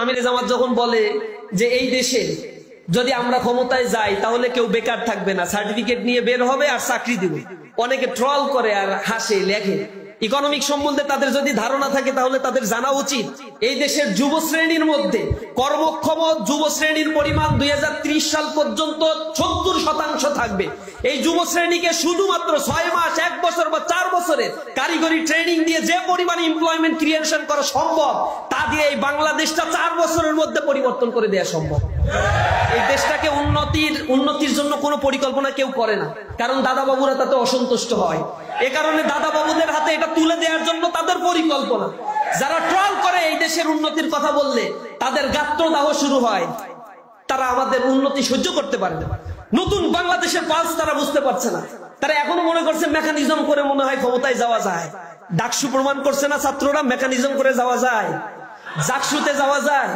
আমির জামাত যখন বলে যে এই দেশে যদি আমরা ক্ষমতায় যাই তাহলে কেউ বেকার থাকবে না, সার্টিফিকেট নিয়ে বের হবে আর চাকরি দিবে, অনেকে ট্রল করে আর হাসে লেখে। ইকোনমিক সম্বন্ধে তাদের যদি ধারণা থাকে তাহলে তাদের জানা উচিত এই দেশের যুব শ্রেণীর মধ্যে কর্মক্ষম যুব শ্রেণীর পরিমাণ 2030 সাল পর্যন্ত 70% থাকবে। এই যুব শ্রেণীকে শুধুমাত্র 6 মাস, 1 বছর বা 4 বছরের কারিগরি ট্রেনিং দিয়ে যে পরিমাণ এমপ্লয়মেন্ট ক্রিয়েশন করা সম্ভব তা দিয়ে এই বাংলাদেশটা 4 বছরের মধ্যে পরিবর্তন করে দেওয়া সম্ভব। এই দেশটাকে উন্নতির জন্য কোনো পরিকল্পনা কেউ করে না, কারণ দাদা বাবুরা তাতে অসন্তুষ্ট হয়। এ কারণে দাদা বাবুদের হাতে এটা তুলে দেওয়ার জন্য তাদের পরিকল্পনা। যারা ট্রল করে এই দেশের উন্নতির কথা বললে তাদের গাত্রদাহ শুরু হয়, তারা আমাদের উন্নতি সহ্য করতে পারে না। নতুন বাংলাদেশের পালস তারা বুঝতে পারছে না। তারা এখনো মনে করছে মেকানিজম করে মনে হয় ক্ষমতায় যাওয়া যায়। ডাকসু প্রমাণ করছে না ছাত্ররা মেকানিজম করে যাওয়া যায়, জাকসুতে যাওয়া যায়।